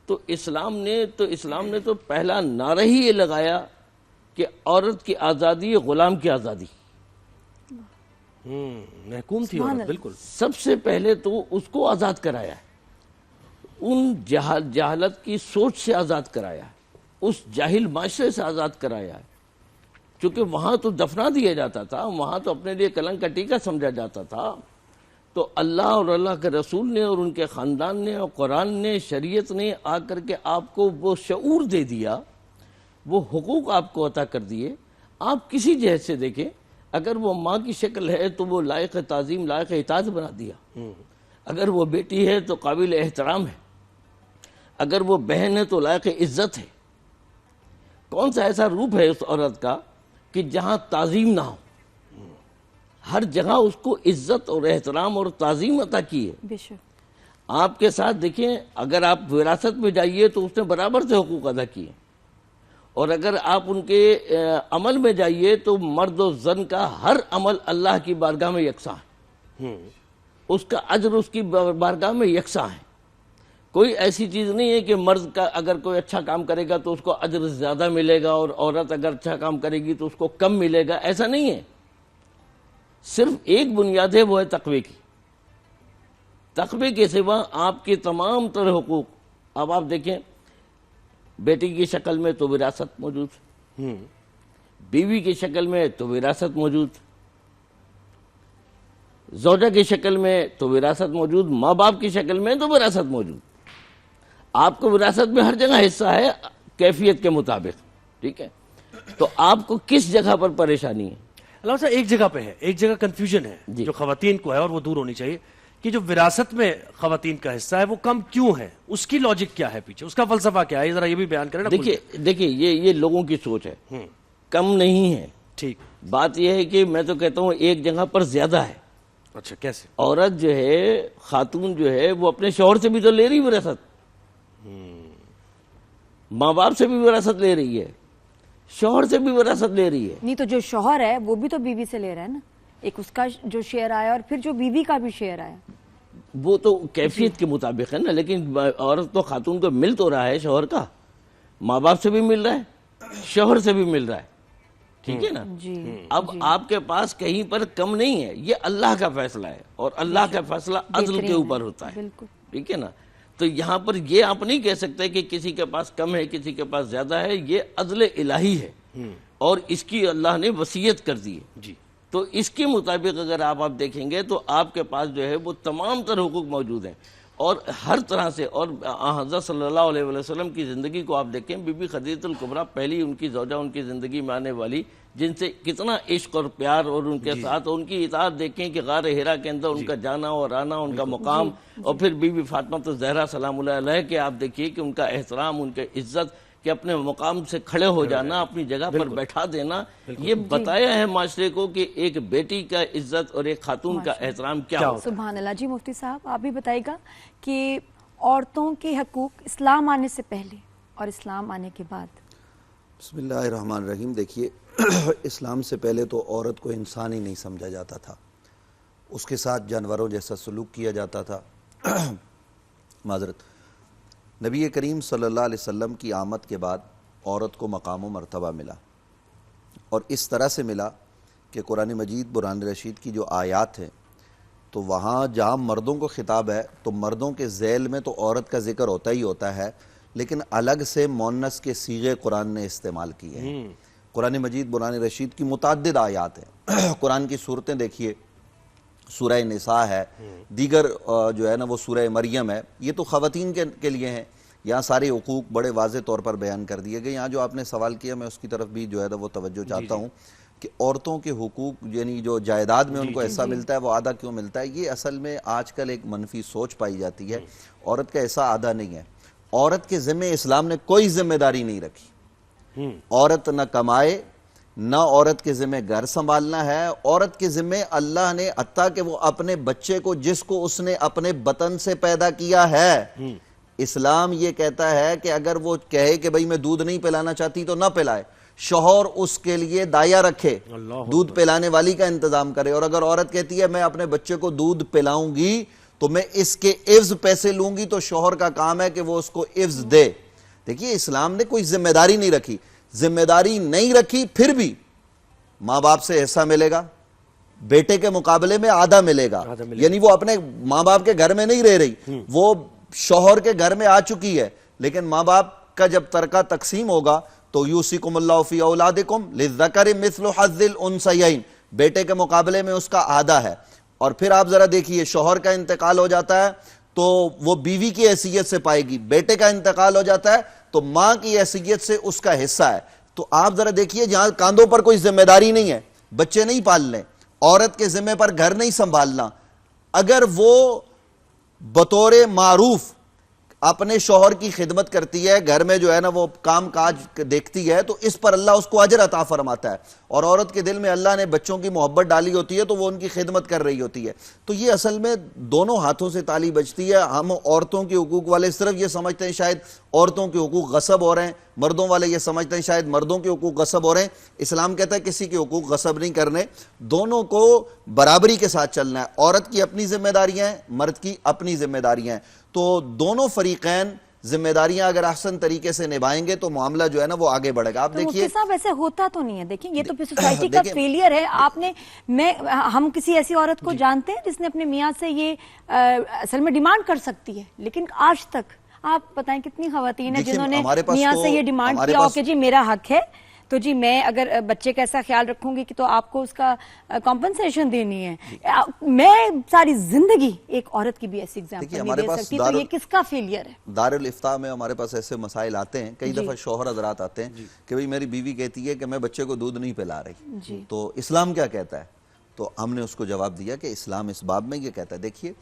تو اسلام نے تو پہلا نعرہ ہی یہ لگایا کہ عورت کی آزادی غلام کی آزادی. محکوم تھی عورت بالکل. سب سے پہلے تو اس کو آزاد کرایا ہے, ان جہالت کی سوچ سے آزاد کرایا ہے, اس جاہل معاشرے سے آزاد کرایا ہے. چونکہ وہاں تو دفنا دیا جاتا تھا, وہاں تو اپنے لیے کلنک کا ٹیکا سمجھا جاتا تھا. تو اللہ اور اللہ کے رسول نے اور ان کے خاندان نے اور قرآن نے شریعت نے آ کر کے آپ کو وہ شعور دے دیا, وہ حقوق آپ کو عطا کر دیے. آپ کسی جہت سے دیکھیں, اگر وہ ماں کی شکل ہے تو وہ لائق تعظیم لائق اطاعت بنا دیا, اگر وہ بیٹی ہے تو قابل احترام ہے, اگر وہ بہن ہے تو لائق عزت ہے. کون سا ایسا روپ ہے اس عورت کا کہ جہاں تعظیم نہ ہو؟ ہر جگہ اس کو عزت اور احترام اور تعظیم عطا کی ہے. بے شک. آپ کے ساتھ دیکھیں, اگر آپ وراثت میں جائیے تو اس نے برابر سے حقوق ادا کیے, اور اگر آپ ان کے عمل میں جائیے تو مرد و زن کا ہر عمل اللہ کی بارگاہ میں یکساں ہے, اس کا اجر اس کی بارگاہ میں یکساں ہے. کوئی ایسی چیز نہیں ہے کہ مرد کا اگر کوئی اچھا کام کرے گا تو اس کو اجر زیادہ ملے گا اور عورت اگر اچھا کام کرے گی تو اس کو کم ملے گا, ایسا نہیں ہے. صرف ایک بنیاد ہے, وہ ہے تقوی کی. تقوی کے سوا آپ کے تمام تر حقوق, اب آپ دیکھیں بیٹی کی شکل میں تو وراثت موجود, بیوی کی شکل میں تو وراثت موجود, زوجہ کی شکل میں تو وراثت موجود, ماں باپ کی شکل میں تو وراثت موجود. آپ کو وراثت میں ہر جگہ حصہ ہے کیفیت کے مطابق, ٹھیک ہے. تو آپ کو کس جگہ پر پریشانی ہے؟ علامہ صاحب ایک جگہ پہ ہے, ایک جگہ کنفیوژن ہے جو خواتین کو ہے اور وہ دور ہونی چاہیے, کہ جو وراثت میں خواتین کا حصہ ہے وہ کم کیوں ہے, اس کی لاجک کیا ہے پیچھے, اس کا فلسفہ کیا ہے, ذرا یہ بھی بیان کریں نا. دیکھیے یہ لوگوں کی سوچ ہے, کم نہیں ہے. ٹھیک, بات یہ ہے کہ میں تو کہتا ہوں ایک جگہ پر زیادہ ہے. اچھا کیسے؟ عورت جو ہے, خاتون جو ہے, وہ اپنے شوہر سے بھی تو لے رہی وراثت, ماں باپ سے بھی وراثت لے رہی ہے, شوہر سے بھی وراثت لے رہی ہے. نہیں تو جو شوہر ہے وہ بھی تو بیوی سے لے رہا ہے نا, ایک اس کا جو شیئر آیا اور پھر جو بیوی کا بھی شیئر آیا, وہ تو کیفیت کے مطابق ہے نا. لیکن عورت تو خاتون کو مل تو رہا ہے شوہر کا, ماں باپ سے بھی مل رہا ہے, شوہر سے بھی مل رہا ہے, ٹھیک ہے نا. اب آپ کے پاس کہیں پر کم نہیں ہے, یہ اللہ کا فیصلہ ہے, اور اللہ کا فیصلہ عدل کے اوپر ہوتا ہے, ٹھیک ہے نا. تو یہاں پر یہ آپ نہیں کہہ سکتے کہ کسی کے پاس کم ہے کسی کے پاس زیادہ ہے, یہ عدل الہی ہے اور اس کی اللہ نے وصیت کر دی ہے. تو اس کے مطابق اگر آپ دیکھیں گے تو آپ کے پاس جو ہے وہ تمام تر حقوق موجود ہیں, اور ہر طرح سے. اور حضرت صلی اللہ علیہ وسلم کی زندگی کو آپ دیکھیں, بی بی خدیجہ الکبریٰ پہلی ان کی زوجہ, ان کی زندگی میں آنے والی, جن سے کتنا عشق اور پیار, اور ان کے ساتھ ان کی اطاعت دیکھیں کہ غار حرا کے اندر ان کا جانا اور آنا, ان کا مقام, اور پھر بی بی فاطمہ الزہرا سلام اللہ علیہ کے آپ دیکھیے کہ ان کا احترام, ان کے عزت, کہ اپنے مقام سے کھڑے ہو جانا, اپنی جگہ پر بیٹھا دینا. یہ بتایا ہے معاشرے کو کہ ایک بیٹی کا عزت اور ایک خاتون کا احترام کیا ہوتا ہے. سبحان اللہ. جی مفتی صاحب آپ بھی بتائیے گا کہ عورتوں کے حقوق اسلام آنے سے پہلے اور اسلام آنے کے بعد. بسم اللہ الرحمن الرحیم. دیکھیے اسلام سے پہلے تو عورت کو انسان ہی نہیں سمجھا جاتا تھا, اس کے ساتھ جانوروں جیسا سلوک کیا جاتا تھا. معذرت. نبی کریم صلی اللہ علیہ وسلم کی آمد کے بعد عورت کو مقام و مرتبہ ملا, اور اس طرح سے ملا کہ قرآن مجید برہان رشید کی جو آیات ہیں تو وہاں جہاں مردوں کو خطاب ہے تو مردوں کے ذیل میں تو عورت کا ذکر ہوتا ہی ہوتا ہے, لیکن الگ سے مؤنث کے صیغے قرآن نے استعمال کیے ہیں. قرآن مجید برہان رشید کی متعدد آیات ہیں. قرآن کی صورتیں دیکھیے, سورہ نساء ہے, دیگر جو ہے نا وہ سورہ مریم ہے, یہ تو خواتین کے لیے ہیں. یہاں سارے حقوق بڑے واضح طور پر بیان کر دیے گئے. یہاں جو آپ نے سوال کیا میں اس کی طرف بھی جو ہے وہ توجہ چاہتا ہوں کہ عورتوں کے حقوق یعنی جو جائیداد میں ان کو ایسا ملتا ہے وہ آدھا کیوں ملتا ہے. یہ اصل میں آج کل ایک منفی سوچ پائی جاتی ہے. عورت کا ایسا آدھا نہیں ہے. عورت کے ذمہ اسلام نے کوئی ذمہ داری نہیں رکھی. عورت نہ کمائے, نہ عورت کے ذمہ گھر سنبھالنا ہے. عورت کے ذمہ اللہ نے حتیٰ کہ وہ اپنے بچے کو جس کو اس نے اپنے بطن سے پیدا کیا ہے, اسلام یہ کہتا ہے کہ اگر وہ کہے کہ بھئی میں دودھ نہیں پلانا چاہتی تو نہ پلائے, شوہر اس کے لیے دایا رکھے, دودھ پلانے والی کا انتظام کرے. اور اگر عورت کہتی ہے میں اپنے بچے کو دودھ پلاؤں گی تو میں اس کے عوض پیسے لوں گی، تو شوہر کا کام ہے کہ وہ اس کو عوض دے۔ دیکھیے اسلام نے کوئی ذمہ داری نہیں رکھی، ذمہ داری نہیں رکھی پھر بھی ماں باپ سے حصہ ملے گا، بیٹے کے مقابلے میں آدھا ملے گا، یعنی وہ اپنے ماں باپ کے گھر میں نہیں رہ رہی، وہ شوہر کے گھر میں آ چکی ہے، لیکن ماں باپ کا جب ترکہ تقسیم ہوگا تو یوصیکم اللہ فی اولادکم للذکر مثل حظ الانثیین، بیٹے کے مقابلے میں اس کا آدھا ہے۔ اور پھر آپ ذرا دیکھیے شوہر کا انتقال ہو جاتا ہے تو وہ بیوی کی حیثیت سے پائے گی، بیٹے کا انتقال ہو جاتا ہے تو ماں کی حیثیت سے اس کا حصہ ہے۔ تو آپ ذرا دیکھیے جہاں کاندھوں پر کوئی ذمہ داری نہیں ہے، بچے نہیں پالنے، عورت کے ذمہ پر گھر نہیں سنبھالنا، اگر وہ بطور معروف اپنے شوہر کی خدمت کرتی ہے، گھر میں جو ہے نا وہ کام کاج دیکھتی ہے، تو اس پر اللہ اس کو اجر عطا فرماتا ہے، اور عورت کے دل میں اللہ نے بچوں کی محبت ڈالی ہوتی ہے تو وہ ان کی خدمت کر رہی ہوتی ہے۔ تو یہ اصل میں دونوں ہاتھوں سے تالی بجتی ہے۔ ہم عورتوں کے حقوق والے صرف یہ سمجھتے ہیں شاید عورتوں کے حقوق غصب ہو رہے ہیں، مردوں والے یہ سمجھتے ہیں شاید مردوں کے حقوق غصب ہو رہے ہیں۔ اسلام کہتا ہے کسی کے حقوق غصب نہیں کرنے، دونوں کو برابری کے ساتھ چلنا ہے، عورت کی اپنی ذمہ داریاں ہیں، مرد کی اپنی ذمہ داریاں ہیں، تو دونوں فریقین ذمہ داریاں اگر احسن طریقے سے نبھائیں گے تو معاملہ جو ہے نا وہ آگے بڑھے گا۔ آپ دیکھیے صاحب ایسے ہوتا تو نہیں ہے، دیکھیں یہ تو پھر سوسائٹی کا فیلئر ہے۔ آپ نے ہم کسی ایسی عورت کو جانتے ہیں جس نے اپنے میاں سے یہ اصل میں ڈیمانڈ کر سکتی ہے، لیکن آج تک آپ بتائیں کتنی خواتین ہیں جنہوں نے میاں سے یہ ڈیمانڈ کیا کہ جی میرا حق ہے، تو جی میں اگر بچے کا ایسا خیال رکھوں گی کہ تو آپ کو اس کا کمپنسیشن دینی ہے۔ میں ساری زندگی ایک عورت کی بھی ایسی ایگزامپل نہیں دے سکتی، تو یہ کس کا فیلئر ہے؟ دارالفتاء میں ہمارے پاس ایسے مسائل آتے ہیں، کئی دفعہ شوہر حضرات آتے ہیں کہ بھئی میری بیوی کہتی ہے کہ میں بچے کو دودھ نہیں پلا رہی، تو اسلام کیا کہتا ہے؟ تو ہم نے اس کو جواب دیا کہ اسلام اس باب میں یہ کہتا ہے، دیکھیے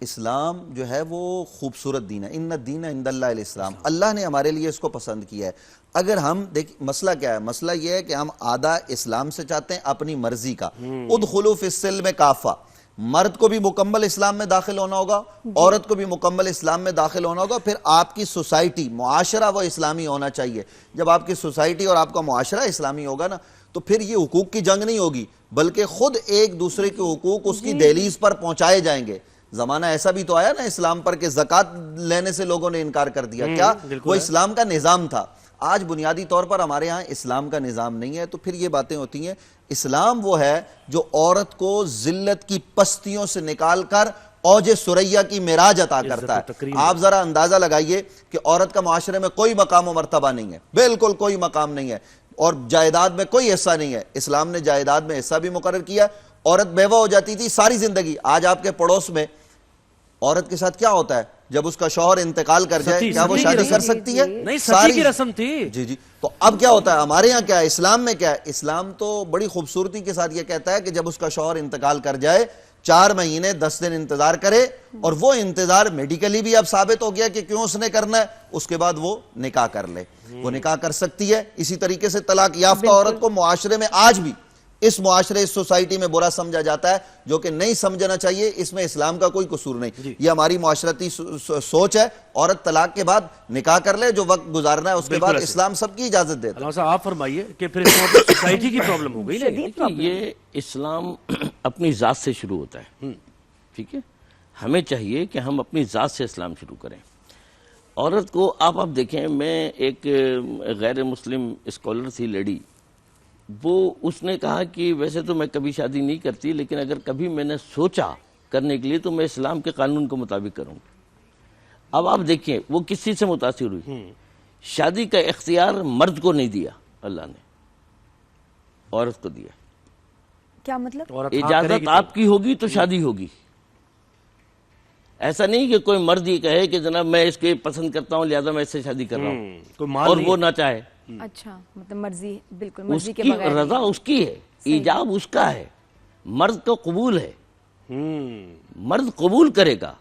اسلام جو ہے وہ خوبصورت دین ہے، ان الدین عند اللہ الاسلام، اللہ نے ہمارے لیے اس کو پسند کیا ہے۔ اگر ہم دیکھ مسئلہ کیا ہے، مسئلہ یہ ہے کہ ہم آدھا اسلام سے چاہتے ہیں اپنی مرضی کا، ادخلوا فی السلم کافہ، مرد کو بھی مکمل اسلام میں داخل ہونا ہوگا، عورت کو بھی مکمل اسلام میں داخل ہونا ہوگا، پھر آپ کی سوسائٹی معاشرہ وہ اسلامی ہونا چاہیے۔ جب آپ کی سوسائٹی اور آپ کا معاشرہ اسلامی ہوگا نا تو پھر یہ حقوق کی جنگ نہیں ہوگی، بلکہ خود ایک دوسرے کے حقوق اس کی دہلیز پر پہنچائے جائیں گے۔ زمانہ ایسا بھی تو آیا نا اسلام پر کہ زکوٰۃ لینے سے لوگوں نے انکار کر دیا، کیا وہ اسلام کا نظام تھا؟ آج بنیادی طور پر ہمارے ہاں اسلام کا نظام نہیں ہے، تو پھر یہ باتیں ہوتی ہیں۔ اسلام وہ ہے جو عورت کو ذلت کی پستیوں سے نکال کر اوج ثریا کی معراج عطا کرتا ہے۔ آپ ذرا اندازہ لگائیے کہ عورت کا معاشرے میں کوئی مقام و مرتبہ نہیں ہے، بالکل کوئی مقام نہیں ہے، اور جائیداد میں کوئی حصہ نہیں ہے۔ اسلام نے جائیداد میں حصہ بھی مقرر کیا، عورت بیوہ ہو جاتی تھی ساری زندگی۔ آج آپ کے پڑوس میں عورت کے ساتھ کیا ہوتا ہے جب اس کا شوہر انتقال کر جائے؟ کیا وہ شادی کر سکتی ہے؟ نہیں، ساری کی رسم تھی۔ جی تو اب کیا ہوتا ہے ہمارے ہاں؟ کیا ہے اسلام میں؟ کیا ہے اسلام تو بڑی خوبصورتی کے ساتھ یہ کہتا ہے کہ جب اس کا شوہر انتقال کر جائے 4 مہینے 10 دن انتظار کرے، اور وہ انتظار میڈیکلی بھی اب ثابت ہو گیا کہ کیوں اس نے کرنا ہے، اس کے بعد وہ نکاح کر لے، وہ نکاح کر سکتی ہے۔ اسی طریقے سے طلاق یافتہ عورت کو معاشرے میں آج بھی اس معاشرے اس سوسائٹی میں برا سمجھا جاتا ہے، جو کہ نہیں سمجھنا چاہیے۔ اس میں اسلام کا کوئی قصور نہیں، یہ ہماری معاشرتی سوچ ہے۔ عورت طلاق کے بعد نکاح کر لے، جو وقت گزارنا ہے اس کے بعد اسلام سب کی اجازت دیتا ہے۔ علامہ صاحب آپ فرمائیے کہ پھر اس میں سوسائٹی کی پرابلم ہو گئی نا؟ یہ اسلام اپنی ذات سے شروع ہوتا ہے، ٹھیک ہے؟ ہمیں چاہیے کہ ہم اپنی ذات سے اسلام شروع کریں۔ عورت کو آپ دیکھیں، میں ایک غیر مسلم اسکالر تھی لیڈی، وہ اس نے کہا کہ ویسے تو میں کبھی شادی نہیں کرتی، لیکن اگر کبھی میں نے سوچا کرنے کے لیے تو میں اسلام کے قانون کے مطابق کروں گی۔ اب آپ دیکھیں وہ کس چیز سے متاثر ہوئی؟ شادی کا اختیار مرد کو نہیں دیا اللہ نے، عورت کو دیا۔ کیا مطلب؟ اجازت آپ کی ہوگی تو شادی ہوگی، ایسا نہیں کہ کوئی مرد یہ کہے کہ جناب میں اس کے پسند کرتا ہوں لہذا میں اس سے شادی کر رہا ہوں اور وہ نہ چاہے۔ اچھا، مطلب مرضی، بالکل مرضی کے اس کی بغیر رضا اس کی ہے، ایجاب اس کا ہے، مرد کو قبول ہے، مرد قبول کرے گا۔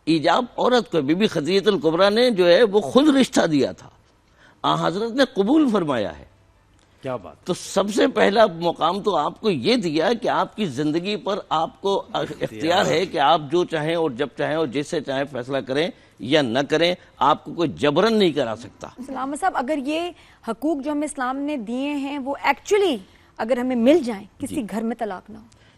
ایجاب عورت کو، بی بی خدیجہ الکبریٰ نے جو ہے وہ خود رشتہ دیا تھا، حضرت نے قبول فرمایا ہے۔ کیا بات! تو سب سے پہلا مقام تو آپ کو یہ دیا کہ آپ کی زندگی پر آپ کو اختیار ہے کہ آپ جو چاہیں اور جب چاہیں اور جیسے چاہیں فیصلہ کریں یا نہ کریں، آپ کو کوئی جبرن نہیں کرا سکتا۔ علامہ صاحب اگر یہ حقوق جو ہمیں اسلام نے دیے ہیں وہ ایکچولی اگر ہمیں مل جائیں، کسی گھر میں طلاق نہ ہو،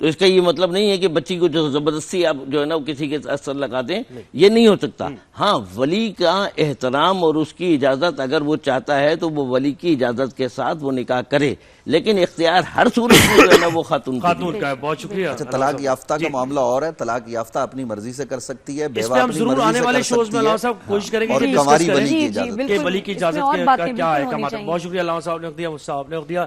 تو اس کا یہ مطلب نہیں ہے کہ بچی کو جو زبردستی آپ جو ہے نا کسی کے اثر لگا دیں، یہ نہیں ہو سکتا. ہاں ولی کا احترام اور اس کی اجازت اگر وہ چاہتا ہے تو وہ ولی کی اجازت کے ساتھ وہ نکاح کرے، لیکن اختیار ہر صورت میں جو ہے نا وہ خاتون کا ہے. بہت شکریہ. اچھا طلاق یافتہ کا معاملہ اور ہے. طلاق یافتہ اپنی مرضی سے کر سکتی ہے، اس بیوہ پہ ہم اپنی ضرور مرضی آنے سے والے کر شوز میں سکتی علامہ ہے، صاحب کوشش کریں گے اور کہ کنواری ڈسکس ولی کی کریں اجازت. کہ ولی کی اجازت اور کا باتیں کیا ہے بالکل کا ہونی مطلب. چاہیے. بہت شکریہ علامہ صاحب نے دیا، مصطفیٰ آپ نے دیا.